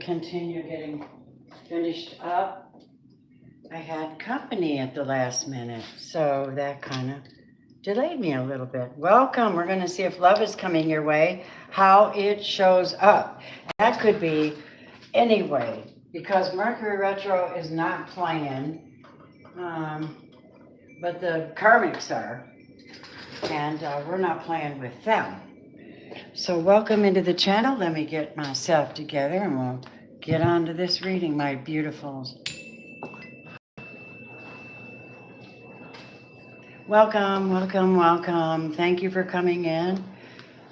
continue getting finished up. I had company at the last minute, so that kind of delayed me a little bit. Welcome. We're going to see if love is coming your way, how it shows up. That could be any way, because Mercury retro is not playing, but the karmics are, and we're not playing with them. So welcome into the channel. Let me get myself together and we'll get on to this reading, my beautifuls. Welcome, welcome, welcome. Thank you for coming in.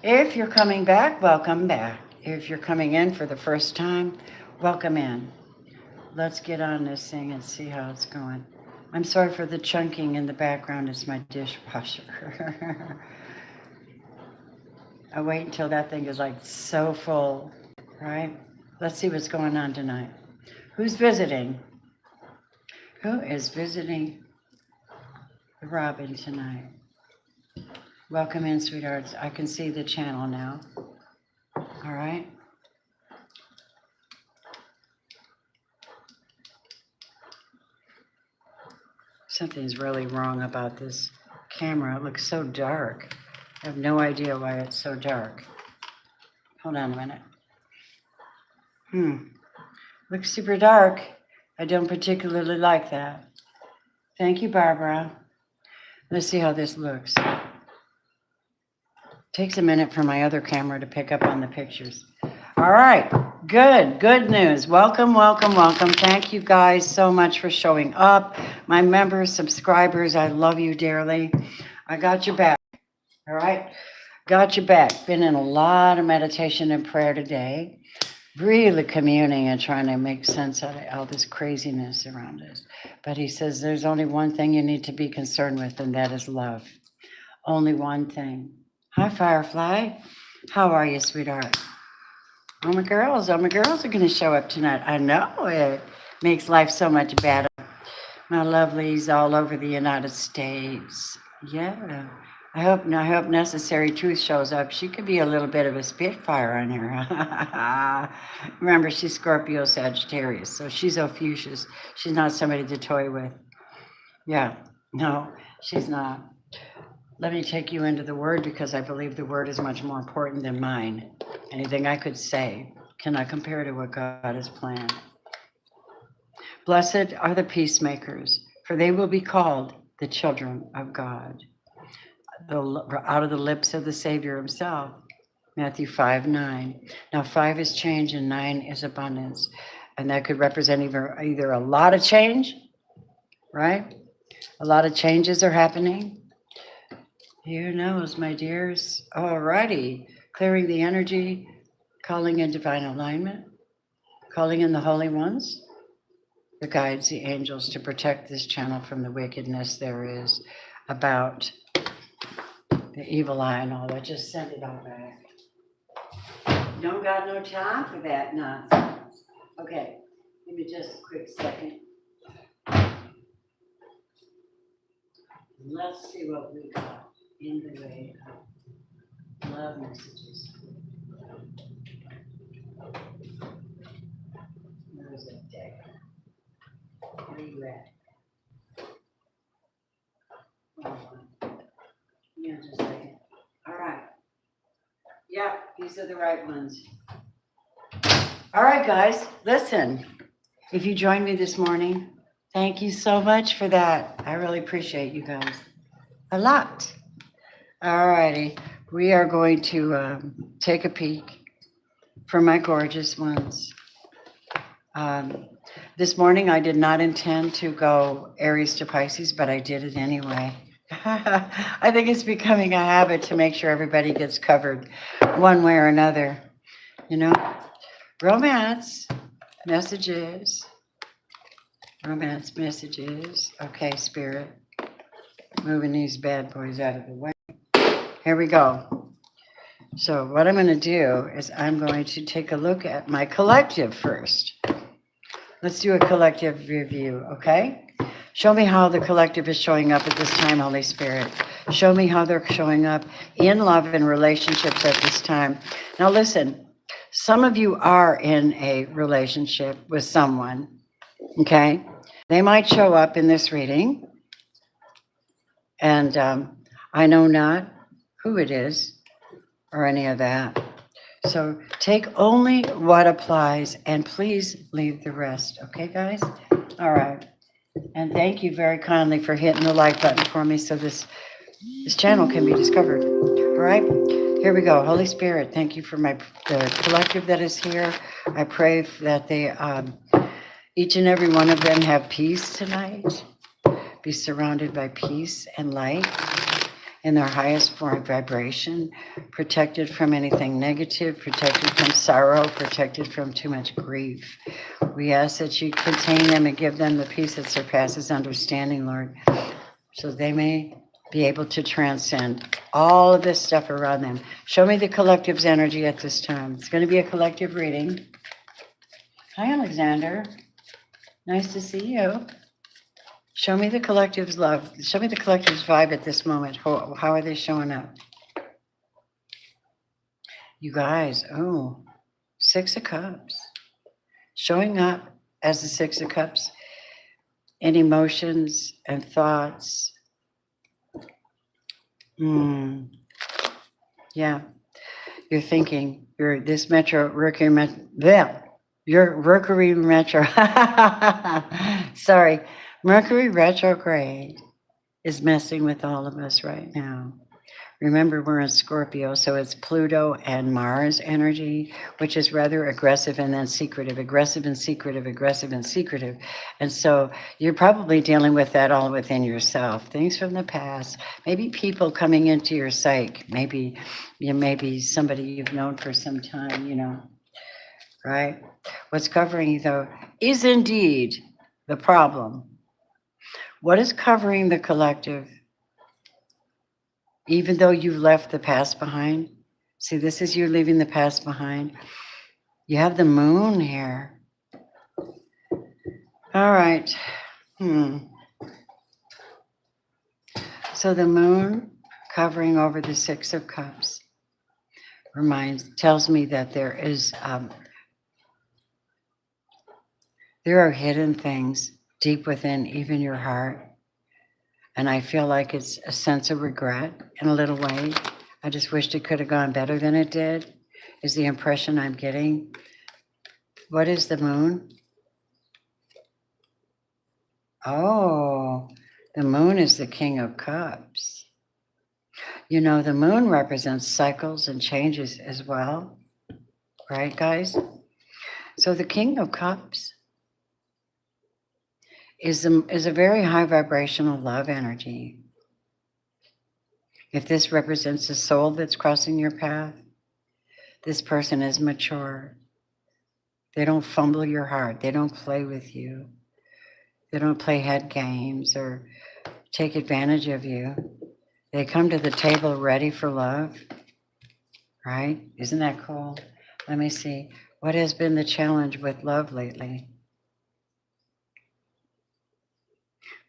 If you're coming back, welcome back. If you're coming in for the first time, welcome in. Let's get on this thing and see how it's going. I'm sorry for the chunking in the background. It's my dishwasher. I wait until that thing is like so full, right? Let's see what's going on tonight. Who's visiting? Who is visiting Robin tonight? Welcome in, sweethearts. I can see the channel now. All right. Something's really wrong about this camera. It looks so dark. I have no idea why it's so dark. Hold on a minute. Looks super dark. I don't particularly like that. Thank you, Barbara. Let's see how this looks. Takes a minute for my other camera to pick up on the pictures. All right, good news. Welcome, welcome, welcome. Thank you guys so much for showing up. My members, subscribers, I love you dearly. I got your back. All right, got your back. Been in a lot of meditation and prayer today. Really communing and trying to make sense out of all this craziness around us. But he says there's only one thing you need to be concerned with, and that is love. Only one thing. Hi, Firefly. How are you, sweetheart? Oh, my girls are going to show up tonight. I know it makes life so much better. My lovelies all over the United States. Yeah. I hope Necessary Truth shows up. She could be a little bit of a spitfire on here. Remember, she's Scorpio Sagittarius, so she's Ophiuchus. She's not somebody to toy with. Yeah, no, she's not. Let me take you into the word, because I believe the word is much more important than mine. Anything I could say cannot compare to what God has planned. Blessed are the peacemakers, for they will be called the children of God. Out of the lips of the Savior himself, Matthew 5:9. Now 5 is change and 9 is abundance. And that could represent either a lot of change, right? A lot of changes are happening. Who knows, my dears? Alrighty, clearing the energy, calling in divine alignment, calling in the holy ones, the guides, the angels, to protect this channel from the wickedness there is about the evil eye and all that. Just send it all back. Don't got no time for that nonsense. Okay, give me just a quick second. Let's see what we got in the way of love messages. Where's that deck? Where are you at? Hold on. Yeah, just a second. All right. Yeah, these are the right ones. All right, guys, listen. If you joined me this morning, thank you so much for that. I really appreciate you guys a lot. All righty. We are going to take a peek for my gorgeous ones. This morning, I did not intend to go Aries to Pisces, but I did it anyway. I think it's becoming a habit to make sure everybody gets covered one way or another. You know, romance messages. Romance messages. Okay, Spirit. Moving these bad boys out of the way. Here we go. So what I'm going to do is I'm going to take a look at my collective first. Let's do a collective review, okay? Show me how the collective is showing up at this time, Holy Spirit. Show me how they're showing up in love and relationships at this time. Now listen, Some of you are in a relationship with someone, okay? They might show up in this reading, and I know not who it is or any of that. So take only what applies and please leave the rest, okay, guys? All right. And thank you very kindly for hitting the like button for me so this channel can be discovered. All right, here we go. Holy Spirit, thank you for the collective that is here. I pray that they, each and every one of them have peace tonight, be surrounded by peace and light in their highest form of vibration, protected from anything negative, protected from sorrow, protected from too much grief. We ask that you contain them and give them the peace that surpasses understanding, Lord, so they may be able to transcend all of this stuff around them. Show me the collective's energy at this time. It's going to be a collective reading. Hi, Alexander. Nice to see you. Show me the collective's love. Show me the collective's vibe at this moment. How are they showing up? You guys, oh, Six of Cups. Showing up as the Six of Cups in emotions and thoughts. Yeah, you're thinking, you're this Mercury retro. Sorry. Mercury retrograde is messing with all of us right now. Remember, we're in Scorpio, so it's Pluto and Mars energy, which is rather aggressive and then secretive, aggressive and secretive, aggressive and secretive. And so you're probably dealing with that all within yourself. Things from the past, maybe people coming into your psyche, maybe somebody you've known for some time, you know, right? What's covering you, though, is indeed the problem. What is covering the collective? Even though you've left the past behind. See, this is you leaving the past behind. You have the moon here. All right. So the moon covering over the Six of Cups tells me that there are hidden things deep within even your heart. And I feel like it's a sense of regret in a little way. I just wished it could have gone better than it did, is the impression I'm getting. What is the moon? Oh, the moon is the King of Cups. You know, the moon represents cycles and changes as well. Right, guys? So the King of Cups is a very high vibrational love energy. If this represents a soul that's crossing your path, this person is mature. They don't fumble your heart. They don't play with you. They don't play head games or take advantage of you. They come to the table ready for love, right? Isn't that cool? Let me see. What has been the challenge with love lately?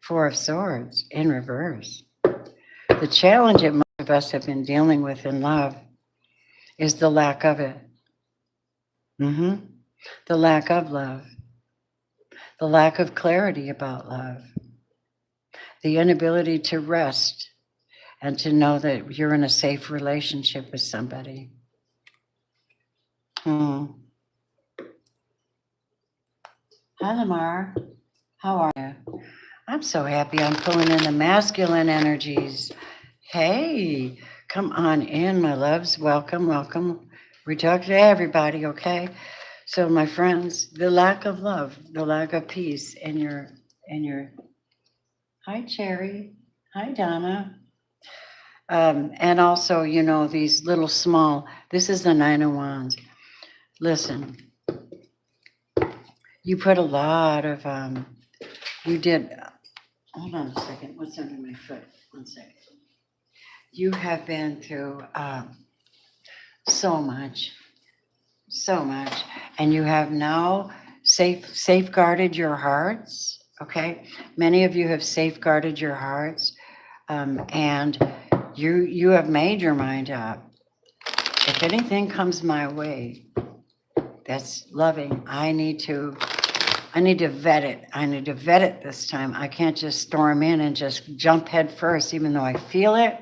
Four of Swords in reverse. The challenge that most of us have been dealing with in love is the lack of it. The lack of love. The lack of clarity about love. The inability to rest and to know that you're in a safe relationship with somebody. Hi, Lamar. How are you? I'm so happy I'm pulling in the masculine energies. Hey, come on in, my loves. Welcome, welcome. We talk to everybody, okay? So, my friends, the lack of love, the lack of peace in your. Hi, Cherry. Hi, Donna. And also, you know, these little small. This is the Nine of Wands. Listen, you put a lot of. You did. Hold on a second. What's under my foot? 1 second. You have been through so much, and you have now safeguarded your hearts. Okay, many of you have safeguarded your hearts, and you have made your mind up. If anything comes my way, that's loving. I need to vet it. I need to vet it this time. I can't just storm in and just jump head first, even though I feel it.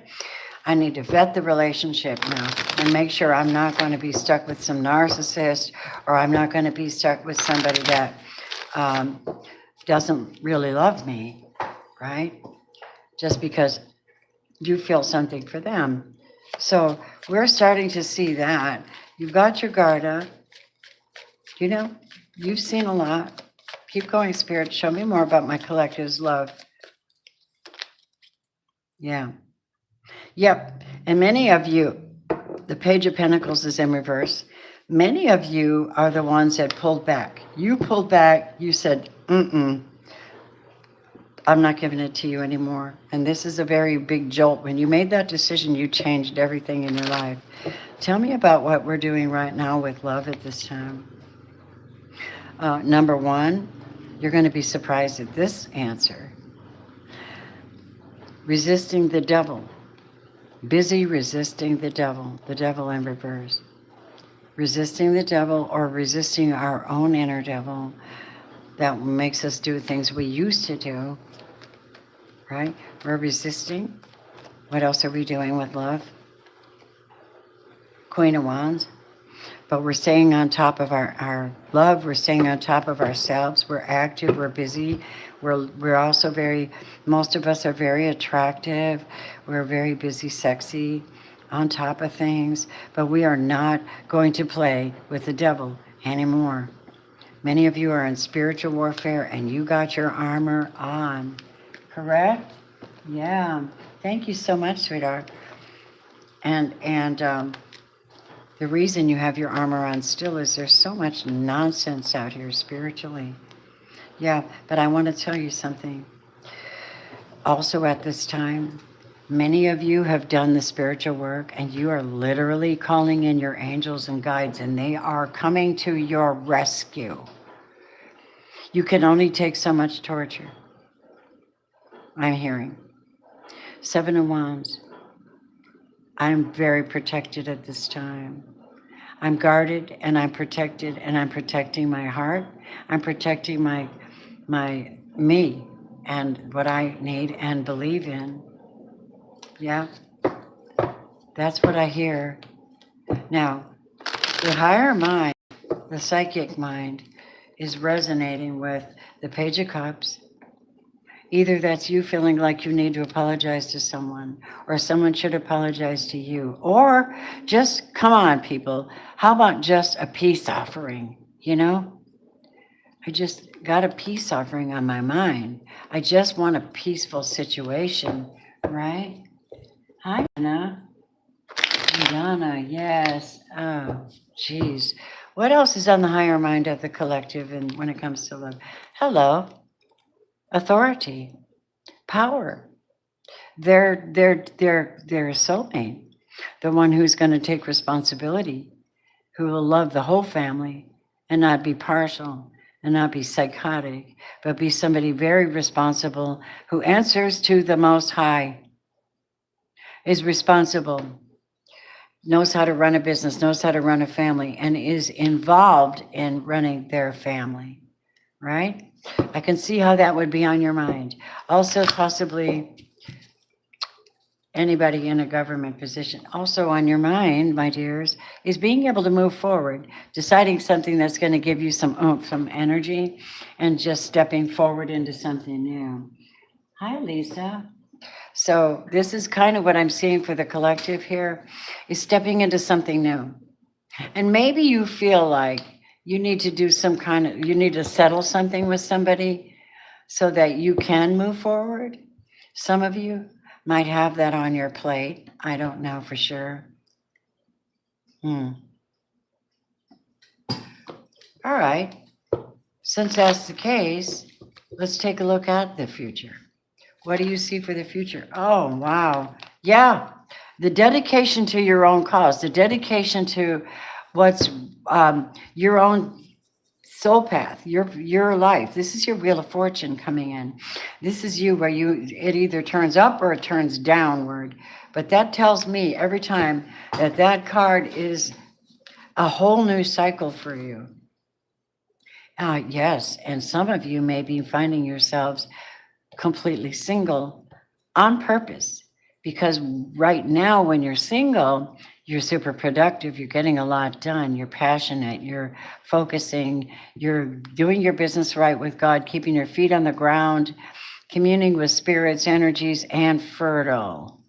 I need to vet the relationship now and make sure I'm not going to be stuck with some narcissist, or I'm not going to be stuck with somebody that doesn't really love me, right? Just because you feel something for them. So we're starting to see that. You've got your guard up. You know, you've seen a lot. Keep going, Spirit. Show me more about my collective's love. Yeah. Yep. And many of you, the Page of Pentacles is in reverse. Many of you are the ones that pulled back. You pulled back. You said, I'm not giving it to you anymore. And this is a very big jolt. When you made that decision, you changed everything in your life. Tell me about what we're doing right now with love at this time. Number one, you're going to be surprised at this answer. Resisting the devil. Busy resisting the devil in reverse. Resisting the devil, or resisting our own inner devil that makes us do things we used to do, right? We're resisting. What else are we doing with love? Queen of Wands. But we're staying on top of our love. We're staying on top of ourselves. We're active. We're busy. We're also most of us are very attractive. We're very busy, sexy, on top of things. But we are not going to play with the devil anymore. Many of you are in spiritual warfare and you got your armor on. Correct? Yeah. Thank you so much, sweetheart. And the reason you have your armor on still is there's so much nonsense out here spiritually. Yeah, but I want to tell you something. Also at this time, many of you have done the spiritual work and you are literally calling in your angels and guides, and they are coming to your rescue. You can only take so much torture. I'm hearing. 7 of Wands. I'm very protected at this time. I'm guarded and I'm protected, and I'm protecting my heart. I'm protecting me and what I need and believe in. Yeah, that's what I hear. Now, the higher mind, the psychic mind, is resonating with the Page of Cups. Either that's you feeling like you need to apologize to someone, or someone should apologize to you, or just, come on, people, how about just a peace offering, you know? I just got a peace offering on my mind. I just want a peaceful situation, right? Hi, Anna. Donna, yes. Oh, geez. What else is on the higher mind of the collective and when it comes to love? Hello. Authority. Power. They're a soulmate, the one who's going to take responsibility, who will love the whole family and not be partial and not be psychotic, but be somebody very responsible who answers to the Most High, is responsible, knows how to run a business, knows how to run a family, and is involved in running their family, right? I can see how that would be on your mind. Also, possibly anybody in a government position. Also on your mind, my dears, is being able to move forward, deciding something that's going to give you some oomph, some energy, and just stepping forward into something new. Hi, Lisa. So this is kind of what I'm seeing for the collective here, is stepping into something new. And maybe you feel like you need to do you need to settle something with somebody so that you can move forward. Some of you might have that on your plate. I don't know for sure. All right. Since that's the case, let's take a look at the future. What do you see for the future? Oh, wow. Yeah. The dedication to your own cause, the dedication to what's your own soul path, your life. This is your Wheel of Fortune coming in. This is you where it either turns up or it turns downward. But that tells me every time that card is a whole new cycle for you. Yes, and some of you may be finding yourselves completely single on purpose, because right now when you're single, you're super productive, you're getting a lot done, you're passionate, you're focusing, you're doing your business right with God, keeping your feet on the ground, communing with spirits, energies, and fertile.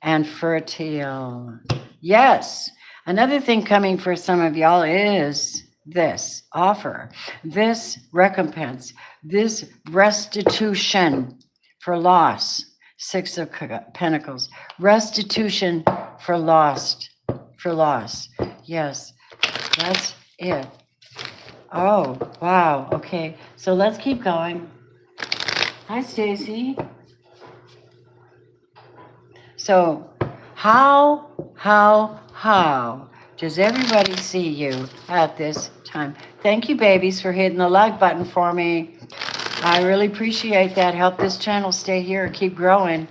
And fertile. Yes. Another thing coming for some of y'all is this offer, this recompense, this restitution for loss. Six of Pentacles. Restitution for loss. Yes, that's it. Oh, wow. Okay. So let's keep going. Hi, Stacy. So how does everybody see you at this time? Thank you, babies, for hitting the like button for me. I really appreciate that. Help this channel stay here, keep growing.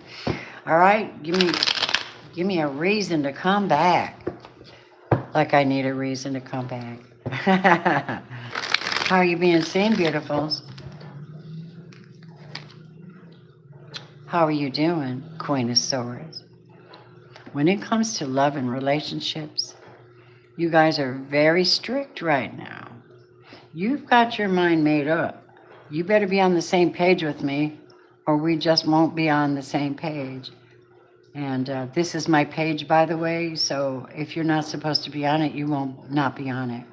All right, give me a reason to come back. Like I need a reason to come back. How are you being seen, beautifuls? How are you doing, Queen of Swords? When it comes to love and relationships, you guys are very strict right now. You've got your mind made up. You better be on the same page with me, or we just won't be on the same page. And this is my page, by the way, so if you're not supposed to be on it, you won't not be on it.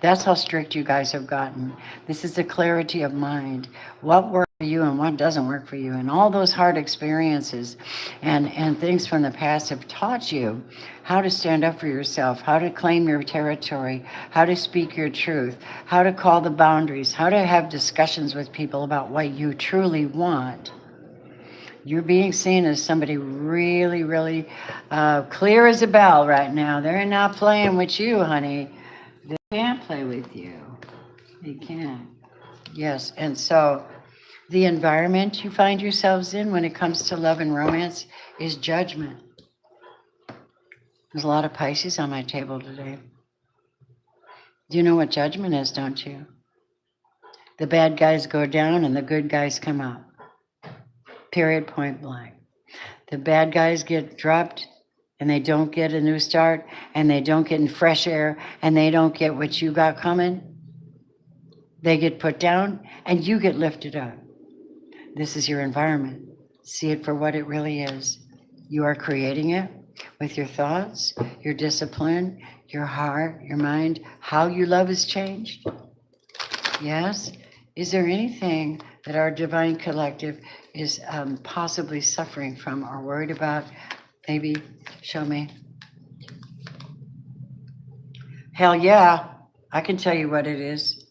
That's how strict you guys have gotten. This is the clarity of mind. What works for you and what doesn't work for you. And all those hard experiences and things from the past have taught you how to stand up for yourself, how to claim your territory, how to speak your truth, how to call the boundaries, how to have discussions with people about what you truly want. You're being seen as somebody really, really clear as a bell right now. They're not playing with you, honey. They can't play with you. They can't. Yes, and so the environment you find yourselves in when it comes to love and romance is judgment. There's a lot of Pisces on my table today. Do you know what judgment is, don't you? The bad guys go down and the good guys come up. Period, point blank. The bad guys get dropped and they don't get a new start and they don't get in fresh air and they don't get what you got coming. They get put down and you get lifted up. This is your environment. See it for what it really is. You are creating it with your thoughts, your discipline, your heart, your mind. How you love has changed. Yes? Is there anything that our divine collective is possibly suffering from or worried about? Maybe show me. Hell yeah, I can tell you what it is.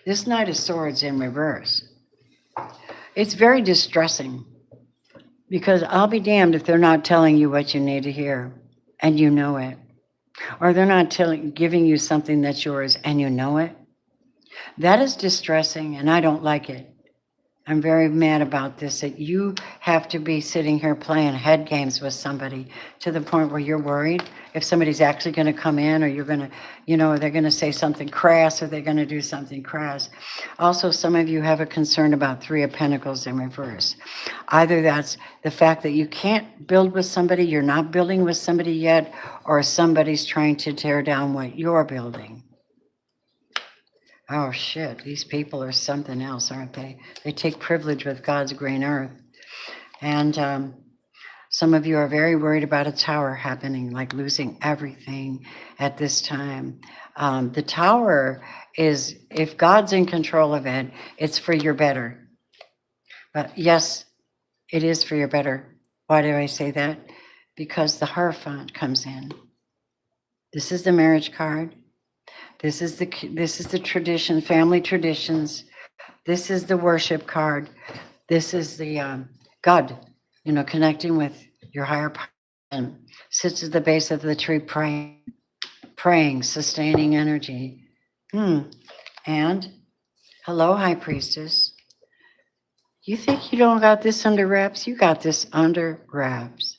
This Knight of Swords in reverse. It's very distressing because I'll be damned if they're not telling you what you need to hear and you know it. Or they're not giving you something that's yours and you know it. That is distressing and I don't like it. I'm very mad about this, that you have to be sitting here playing head games with somebody to the point where you're worried if somebody's actually going to come in or you're going to, they're going to say something crass or they're going to do something crass. Also, some of you have a concern about Three of Pentacles in reverse. Either that's the fact that you can't build with somebody, you're not building with somebody yet, or somebody's trying to tear down what you're building. Oh shit, these people are something else, aren't they? They take privilege with God's green earth. And some of you are very worried about a tower happening, like losing everything at this time. The tower is, if God's in control of it, it's for your better. But yes, it is for your better. Why do I say that? Because the Hierophant comes in. This is the marriage card. This is the tradition, family traditions. This is the worship card. This is the God, connecting with your higher power. And sits at the base of the tree praying, sustaining energy. And hello, High Priestess. You think you don't got this under wraps? You got this under wraps.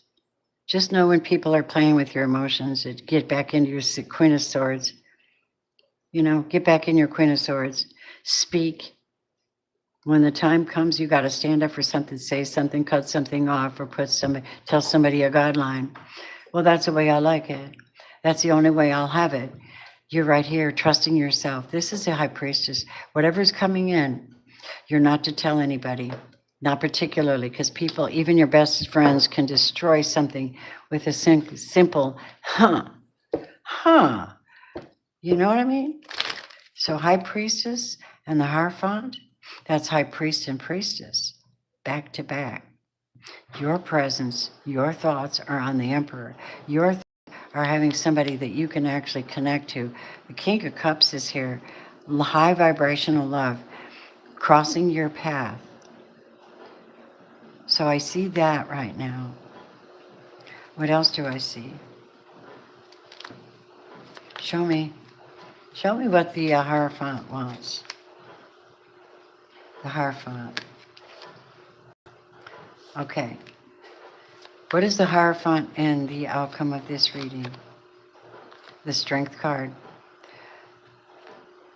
Just know when people are playing with your emotions, get back into your Queen of Swords. You know, get back in your Queen of Swords. Speak. When the time comes, you got to stand up for something, say something, cut something off, or tell somebody a guideline. Well, that's the way I like it. That's the only way I'll have it. You're right here, trusting yourself. This is a high priestess. Whatever's coming in, you're not to tell anybody, not particularly, because people, even your best friends, can destroy something with a simple, huh, huh. You know what I mean? So high priestess and the Hierophant, that's high priest and priestess, back to back. Your presence, your thoughts are on the emperor. Your thoughts are having somebody that you can actually connect to. The King of Cups is here. High vibrational love, crossing your path. So I see that right now. What else do I see? Show me. Show me what the Hierophant wants. The Hierophant. Okay. What is the Hierophant and the outcome of this reading? The Strength card.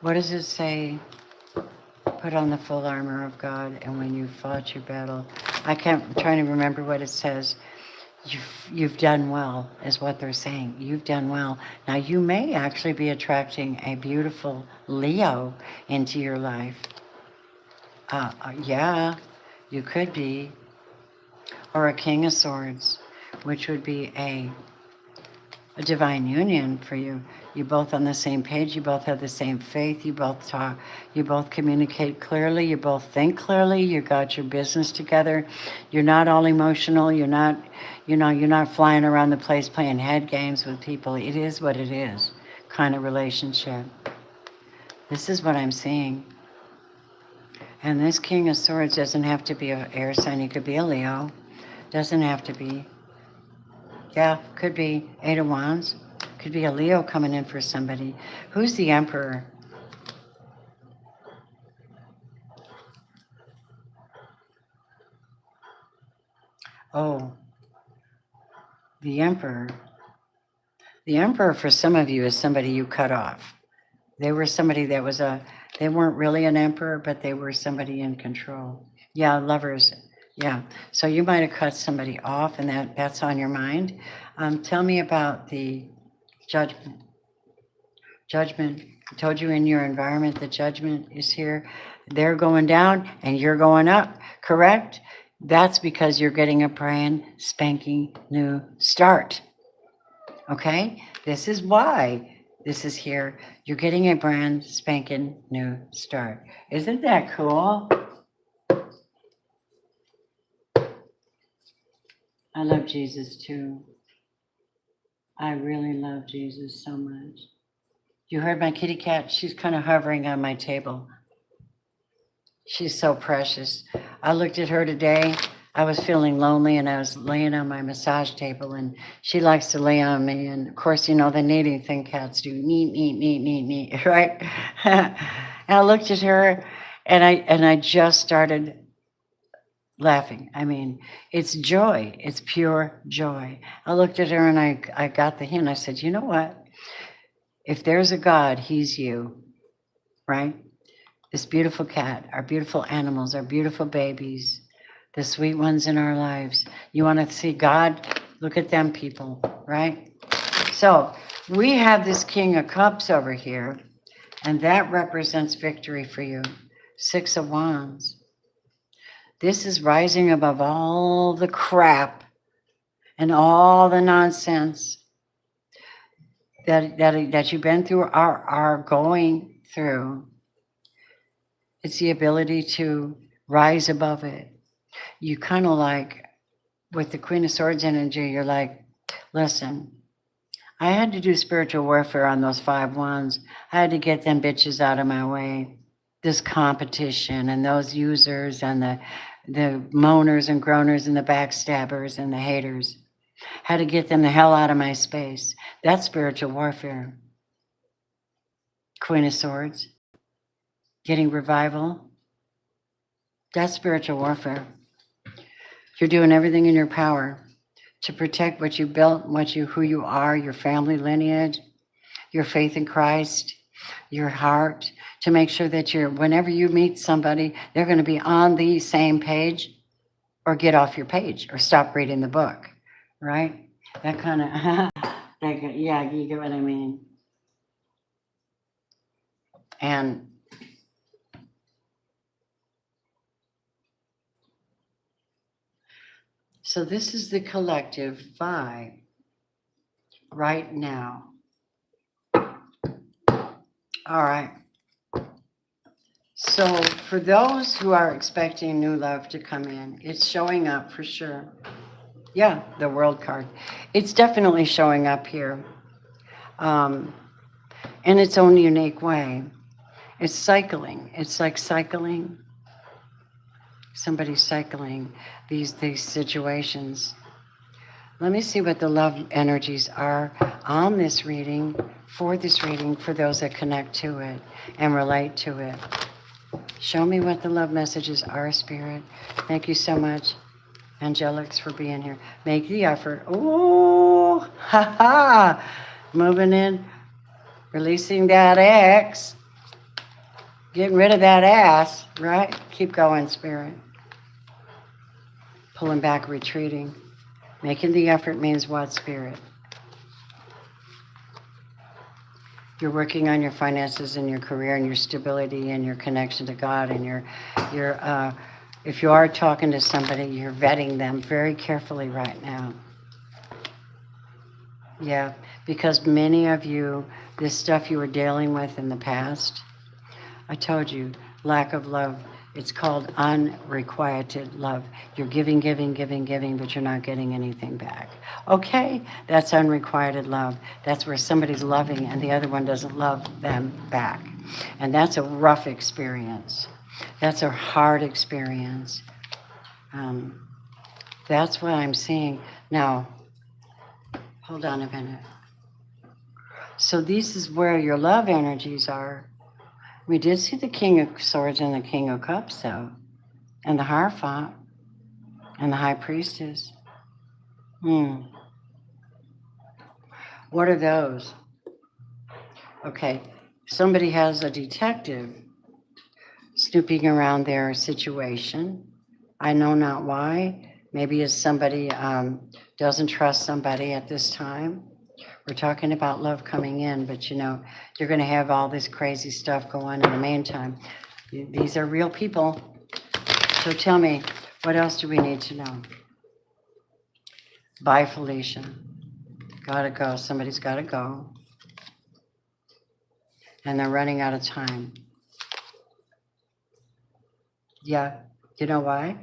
What does it say? Put on the full armor of God, and when you fought your battle, I'm trying to remember what it says. You've done well, is what they're saying. You've done well. Now, you may actually be attracting a beautiful Leo into your life. Yeah, you could be. Or a King of Swords, which would be a divine union for you. You both on the same page, you both have the same faith, you both talk, you both communicate clearly, you both think clearly, you got your business together. You're not all emotional, you're not flying around the place playing head games with people. It is what it is, kind of relationship. This is what I'm seeing. And this King of Swords doesn't have to be an air sign, he could be a Leo. Doesn't have to be. Yeah, could be Eight of Wands. Could be a Leo coming in for somebody. Who's the Emperor? Oh, the Emperor. The Emperor for some of you is somebody you cut off. They were somebody that was they weren't really an emperor, but they were somebody in control. Yeah, lovers. Yeah. So you might have cut somebody off, and that's on your mind. Tell me about the judgment. Judgment. I told you in your environment, the judgment is here. They're going down and you're going up, correct? That's because you're getting a brand spanking new start. Okay? This is why this is here. You're getting a brand spanking new start. Isn't that cool? I love Jesus too. I really love Jesus so much. You heard my kitty cat? She's kind of hovering on my table. She's so precious. I looked at her today. I was feeling lonely and I was laying on my massage table and she likes to lay on me. And of course, you know, the kneading thing cats do, neat, neat, neat, neat, neat, right? And I looked at her and I just started laughing. I mean, it's joy. It's pure joy. I looked at her and I got the hint. I said, you know what? If there's a God, he's you, right? This beautiful cat, our beautiful animals, our beautiful babies, the sweet ones in our lives. You want to see God? Look at them people, right? So we have this King of Cups over here, and that represents victory for you. Six of Wands. This is rising above all the crap and all the nonsense that you've been through, are going through. It's the ability to rise above it. You kind of like, with the Queen of Swords energy, you're like, listen, I had to do spiritual warfare on those 5 wands. I had to get them bitches out of my way. This competition and those users and the moaners and groaners and the backstabbers and the haters. Had to get them the hell out of my space. That's spiritual warfare. Queen of Swords. Getting revival. That's spiritual warfare. You're doing everything in your power to protect what you built, who you are, your family lineage, your faith in Christ, your heart, to make sure that whenever you meet somebody, they're going to be on the same page, or get off your page or stop reading the book, right? That kind of, yeah, you get what I mean. And so this is the collective vibe right now. All right. So for those who are expecting new love to come in, it's showing up for sure. Yeah, the World card. It's definitely showing up here in its own unique way. It's cycling. It's like cycling. Somebody's cycling these situations. Let me see what the love energies are on this reading, for those that connect to it and relate to it. Show me what the love messages are, Spirit. Thank you so much, Angelics, for being here. Make the effort. Ooh, ha ha. Moving in, releasing that X, getting rid of that ass, right? Keep going, Spirit. Pulling back, retreating. Making the effort means what, Spirit? You're working on your finances and your career and your stability and your connection to God, and if you are talking to somebody, you're vetting them very carefully right now. Yeah, because many of you, this stuff you were dealing with in the past, I told you, lack of love. It's called unrequited love. You're giving, but you're not getting anything back. Okay, that's unrequited love. That's where somebody's loving and the other one doesn't love them back. And that's a rough experience. That's a hard experience. That's what I'm seeing. Now, hold on a minute. So this is where your love energies are. We did see the King of Swords and the King of Cups, though, and the Hierophant, and the High Priestess. What are those? Okay, somebody has a detective snooping around their situation. I know not why. Maybe it's somebody doesn't trust somebody at this time. We're talking about love coming in, but you're going to have all this crazy stuff go on in the meantime. These are real people. So tell me, what else do we need to know? Bye, Felicia. Gotta go. Somebody's gotta go. And they're running out of time. Yeah, you know why?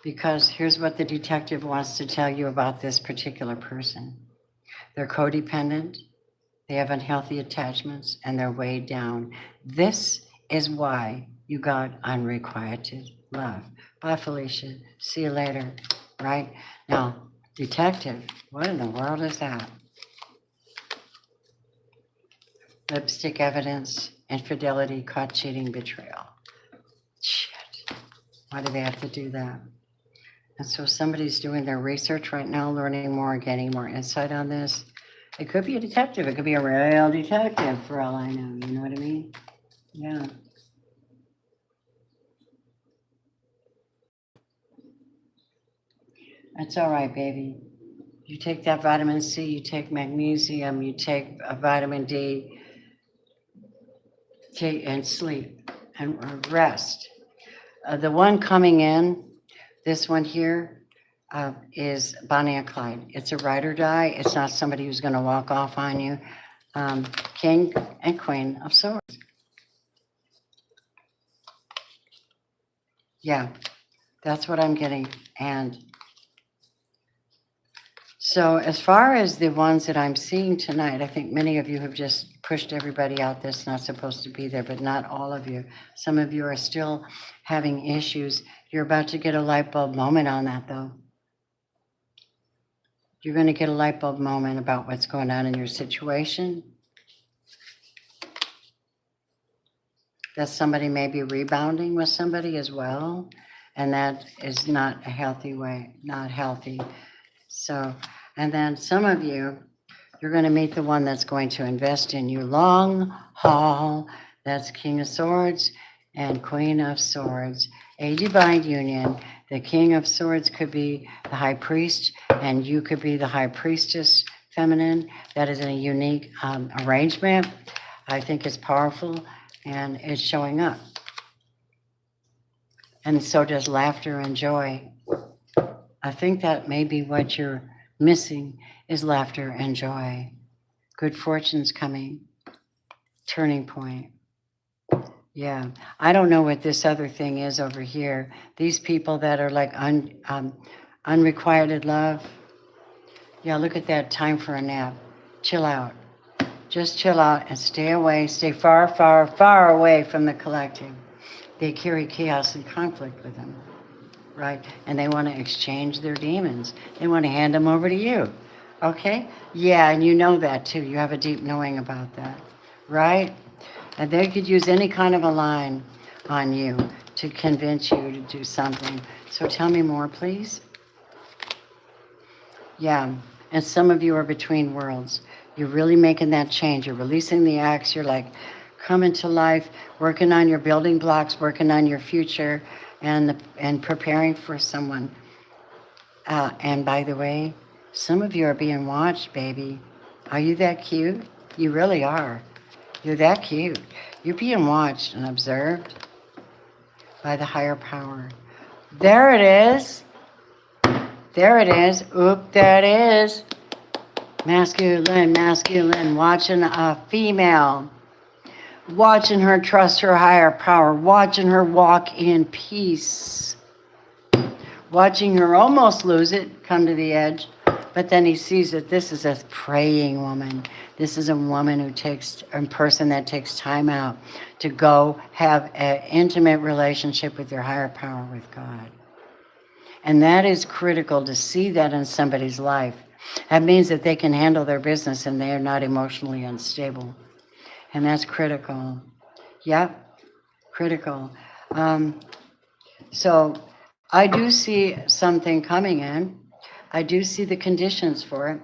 Because here's what the detective wants to tell you about this particular person. They're codependent, they have unhealthy attachments, and they're weighed down. This is why you got unrequited love. Bye, Felicia. See you later. Right? Now, detective, what in the world is that? Lipstick evidence, infidelity, caught cheating, betrayal. Shit. Why do they have to do that? And so somebody's doing their research right now, learning more, getting more insight on this. It could be a detective. It could be a real detective for all I know. You know what I mean? Yeah. That's all right, baby. You take that vitamin C, you take magnesium, you take a vitamin D, and sleep and rest. The one coming in, this one here, is Bonnie and Clyde. It's a ride or die. It's not somebody who's going to walk off on you. King and Queen of Swords. Yeah, that's what I'm getting. And so as far as the ones that I'm seeing tonight, I think many of you have just pushed everybody out that's not supposed to be there, but not all of you. Some of you are still having issues. You're about to get a light bulb moment on that, though. You're going to get a light bulb moment about what's going on in your situation. That somebody may be rebounding with somebody as well. And that is not a healthy way, not healthy. So, and then some of you, you're going to meet the one that's going to invest in you long haul. That's King of Swords and Queen of Swords, a divine union. The King of Swords could be the High Priest, and you could be the High Priestess feminine. That is a unique arrangement. I think it's powerful, and it's showing up. And so does laughter and joy. I think that may be what you're missing is laughter and joy. Good fortune's coming. Turning point. Yeah. I don't know what this other thing is over here. These people that are like unrequited love. Yeah, look at that. Time for a nap. Chill out. Just chill out and stay away. Stay far, far, far away from the collective. They carry chaos and conflict with them, right? And they want to exchange their demons. They want to hand them over to you. Okay? Yeah, and you know that too. You have a deep knowing about that, right? And they could use any kind of a line on you to convince you to do something. So tell me more, please. Yeah, and some of you are between worlds. You're really making that change. You're releasing the axe. You're like coming to life, working on your building blocks, working on your future, and preparing for someone. And by the way, some of you are being watched, baby. Are you that cute? You really are. You're that cute. You're being watched and observed by the higher power. There it is. There it is. Oop, there it is. Masculine, masculine, watching a female. Watching her trust her higher power. Watching her walk in peace. Watching her almost lose it, come to the edge. But then he sees that this is a praying woman. This is a woman who takes, a person that takes time out to go have an intimate relationship with their higher power, with God. And that is critical to see that in somebody's life. That means that they can handle their business and they are not emotionally unstable. And that's critical. Yep, critical. So I do see something coming in. I do see the conditions for it.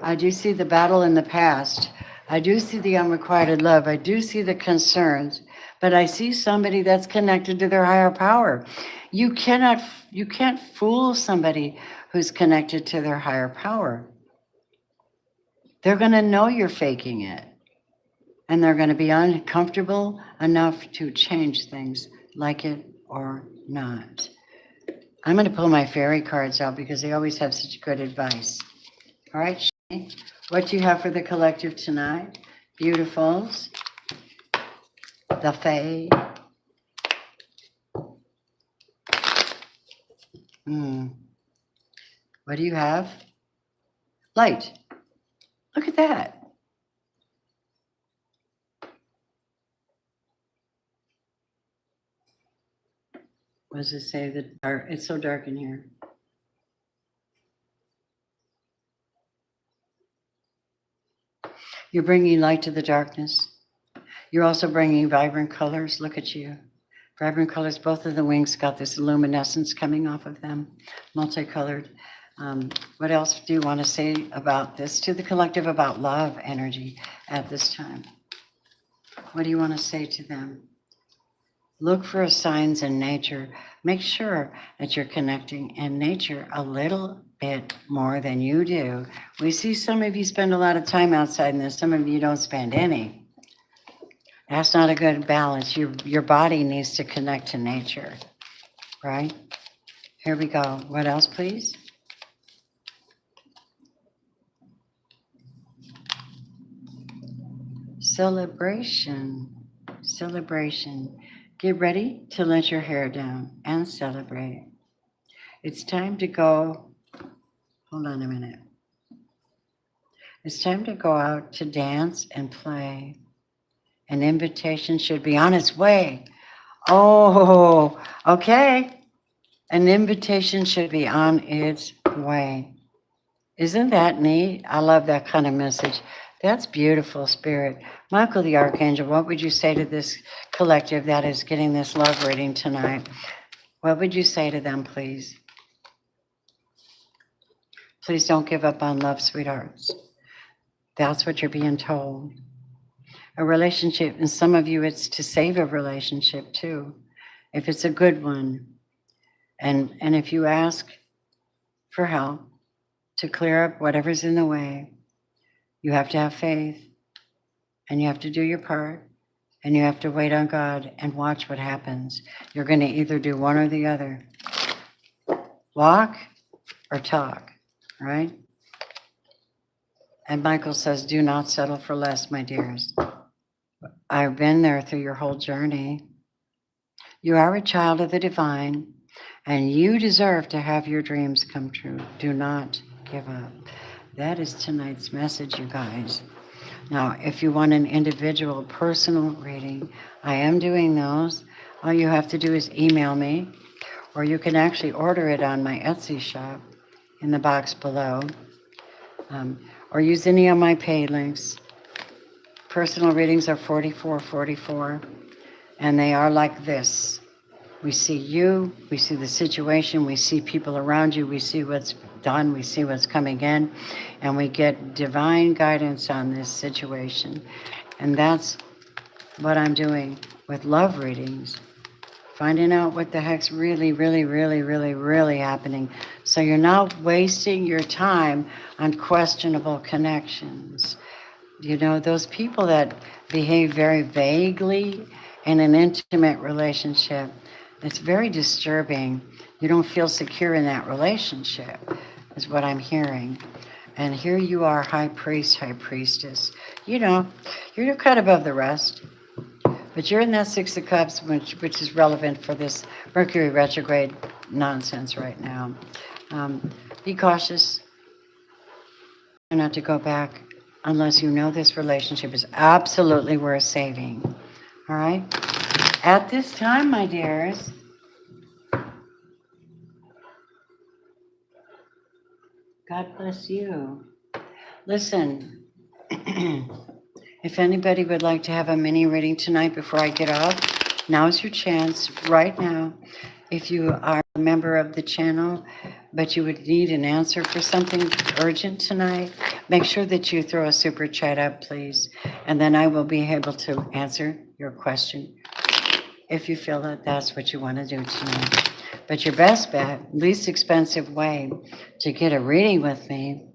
I do see the battle in the past. I do see the unrequited love. I do see the concerns. But I see somebody that's connected to their higher power. You can't fool somebody who's connected to their higher power. They're going to know you're faking it. And they're going to be uncomfortable enough to change things, like it or not. I'm going to pull my fairy cards out because they always have such good advice. All right, Shani, what do you have for the collective tonight? Beautifuls, the Fae. What do you have? Light. Look at that. What does it say? It's so dark in here. You're bringing light to the darkness. You're also bringing vibrant colors. Look at you. Vibrant colors. Both of the wings got this luminescence coming off of them, multicolored. What else do you want to say about this to the collective about love energy at this time? What do you want to say to them? Look for signs in nature. Make sure that you're connecting in nature a little bit more than you do. We see some of you spend a lot of time outside, and some of you don't spend any. That's not a good balance. Your body needs to connect to nature, right? Here we go. What else, please? Celebration. Celebration. Get ready to let your hair down and celebrate. It's time to go. Hold on a minute. It's time to go out to dance and play. An invitation should be on its way. Oh, okay. An invitation should be on its way. Isn't that neat? I love that kind of message. That's beautiful, Spirit. Michael the Archangel, what would you say to this collective that is getting this love reading tonight? What would you say to them, please? Please don't give up on love, sweethearts. That's what you're being told. A relationship, and some of you, it's to save a relationship too, if it's a good one. And if you ask for help to clear up whatever's in the way, you have to have faith, and you have to do your part, and you have to wait on God and watch what happens. You're going to either do one or the other. Walk or talk, right? And Michael says, do not settle for less, my dears. I've been there through your whole journey. You are a child of the divine, and you deserve to have your dreams come true. Do not give up. That is tonight's message, you guys. Now, if you want an individual personal reading, I am doing those. All you have to do is email me, or you can actually order it on my Etsy shop in the box below, or use any of my pay links. Personal readings are $44.44, and they are like this. We see you, we see the situation, we see people around you, we see what's done, we see what's coming in, and we get divine guidance on this situation. And that's what I'm doing with love readings, finding out what the heck's really, really, really, really, really happening. So you're not wasting your time on questionable connections. You know, those people that behave very vaguely in an intimate relationship, it's very disturbing. You don't feel secure in that relationship, is what I'm hearing. And here you are, high priest, high priestess. You know, you're cut above the rest. But you're in that Six of Cups, which is relevant for this Mercury retrograde nonsense right now. Be cautious. Try not to go back unless you know this relationship is absolutely worth saving. All right? At this time, my dears, God bless you. Listen, if anybody would like to have a mini reading tonight before I get off, now's your chance right now. If you are a member of the channel, but you would need an answer for something urgent tonight, make sure that you throw a super chat up, please. And then I will be able to answer your question if you feel that that's what you want to do tonight. But your best bet, least expensive way to get a reading with me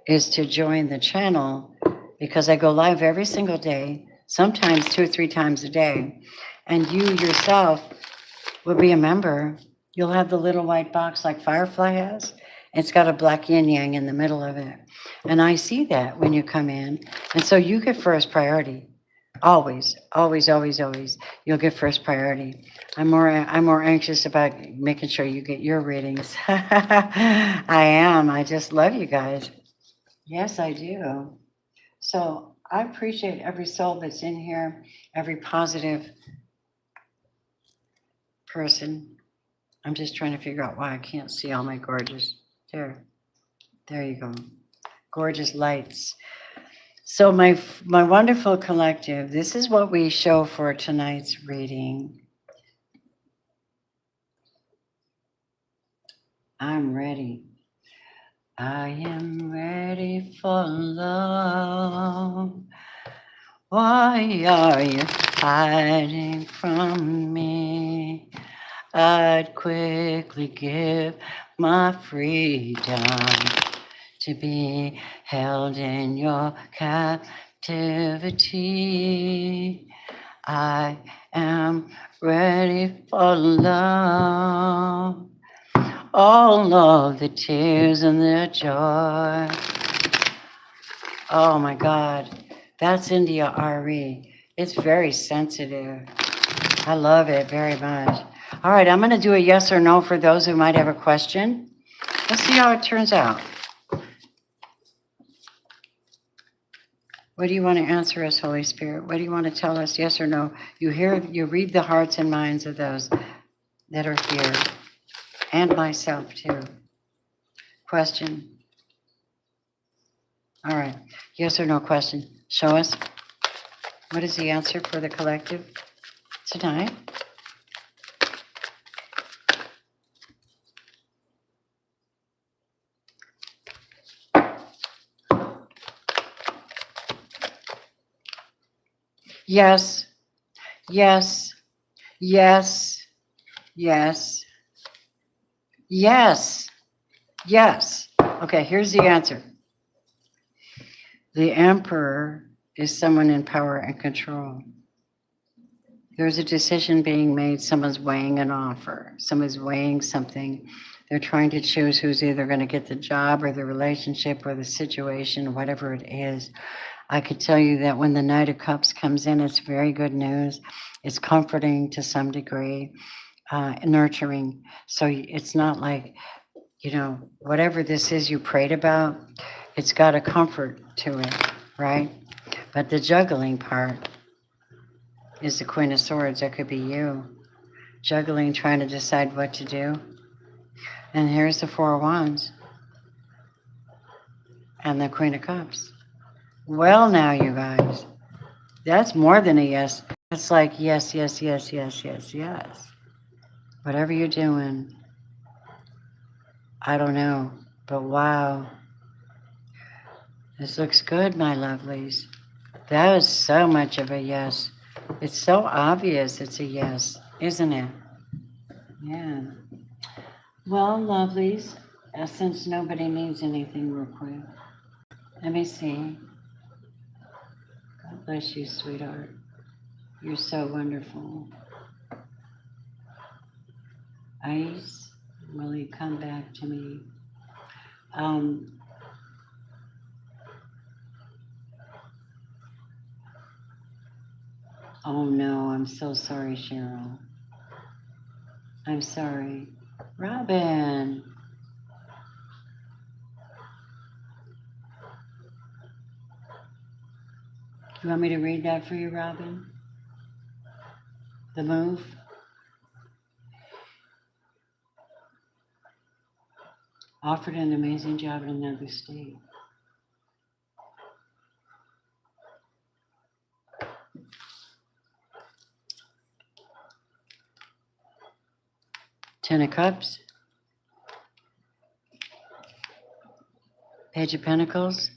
is to join the channel, because I go live every single day, sometimes 2 or 3 times a day. And you yourself will be a member. You'll have the little white box like Firefly has. It's got a black yin yang in the middle of it. And I see that when you come in. And so you get first priority. Always, always, always, always. You'll get first priority. I'm more anxious about making sure you get your readings. I am. I just love you guys. Yes, I do. So I appreciate every soul that's in here, every positive person. I'm just trying to figure out why I can't see all my gorgeous. There you go. Gorgeous lights. So my wonderful collective, this is what we show for tonight's reading. I'm ready. I am ready for love. Why are you hiding from me? I'd quickly give my freedom to be held in your captivity. I am ready for love. All of the tears and the joy. Oh my God, that's India RE. It's very sensitive. I love it very much. All right, I'm going to do a yes or no for those who might have a question. Let's see how it turns out. What do you want to answer us, Holy Spirit? What do you want to tell us, yes or no? You read the hearts and minds of those that are here, and myself too. Question. All right, yes or no question. Show us. What is the answer for the collective tonight? Yes, yes, yes, yes, yes, yes. Okay, here's the answer. The emperor is someone in power and control. There's a decision being made. Someone's weighing an offer. Someone's weighing something. They're trying to choose who's either going to get the job or the relationship or the situation, whatever it is. I could tell you that when the Knight of Cups comes in, it's very good news. It's comforting to some degree, nurturing. So it's not like, whatever this is you prayed about, it's got a comfort to it, right? But the juggling part is the Queen of Swords. That could be you juggling, trying to decide what to do. And here's the Four of Wands and the Queen of Cups. Well, now, you guys, that's more than a yes. It's like yes, yes, yes, yes, yes, yes. Whatever you're doing, I don't know, but wow, this looks good, my lovelies. That is so much of a yes. It's so obvious it's a yes, isn't it? Yeah. Well, lovelies, since nobody needs anything real quick, let me see. God bless you, sweetheart. You're so wonderful. Ice, will you come back to me? Um, oh no, I'm so sorry, Cheryl. I'm sorry. Robin. You want me to read that for you, Robin? The move? Offered an amazing job in another state. Ten of Cups. Page of Pentacles.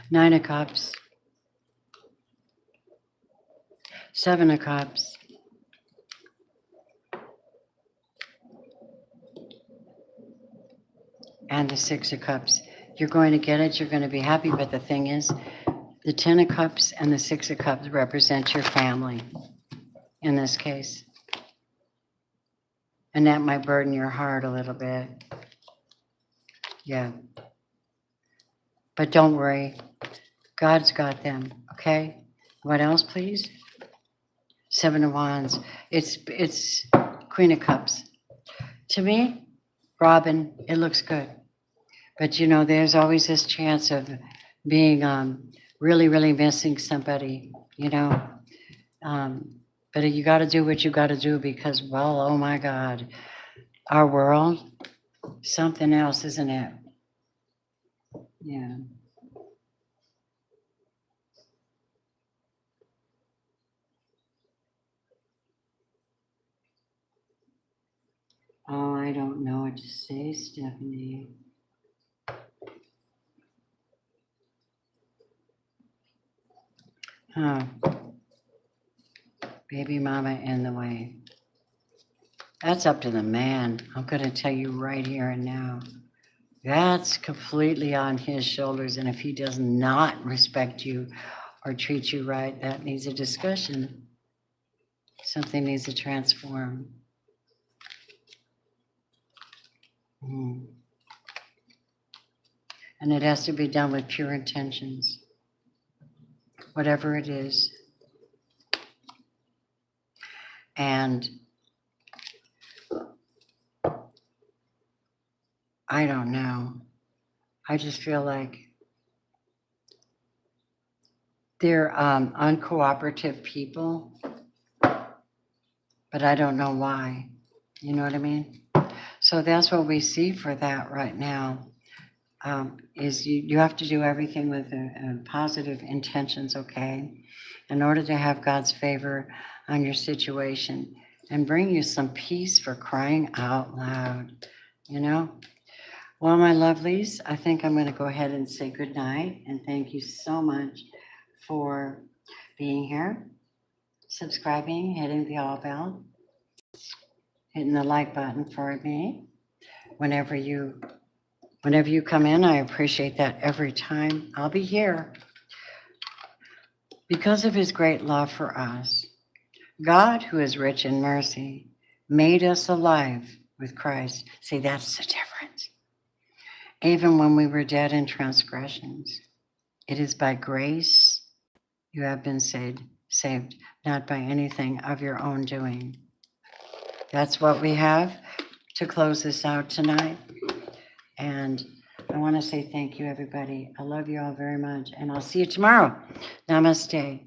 Nine of Cups. Seven of Cups. And the Six of Cups. You're going to get it. You're going to be happy. But the thing is, the Ten of Cups and the Six of Cups represent your family in this case. And that might burden your heart a little bit. Yeah. But don't worry. God's got them. Okay? What else, please? Seven of Wands. It's Queen of Cups. To me, Robin, it looks good. But there's always this chance of being really, really missing somebody, but you got to do what you got to do because, well, oh my God, our world, something else, isn't it? Yeah. Oh, I don't know what to say, Stephanie. Huh. Baby mama in the way. That's up to the man. I'm going to tell you right here and now. That's completely on his shoulders. And if he does not respect you or treat you right, that needs a discussion. Something needs to transform. And it has to be done with pure intentions, whatever it is. And I don't know. I just feel like they're uncooperative people, but I don't know why. You know what I mean? So that's what we see for that right now. Is you have to do everything with positive intentions, okay? In order to have God's favor on your situation and bring you some peace for crying out loud, Well, my lovelies, I think I'm going to go ahead and say good night and thank you so much for being here, subscribing, hitting the all bell, hitting the like button for me. Whenever you come in, I appreciate that every time. I'll be here. Because of his great love for us, God, who is rich in mercy, made us alive with Christ. See, that's the difference. Even when we were dead in transgressions, it is by grace you have been saved, not by anything of your own doing. That's what we have to close this out tonight. And I want to say thank you, everybody. I love you all very much. And I'll see you tomorrow. Namaste.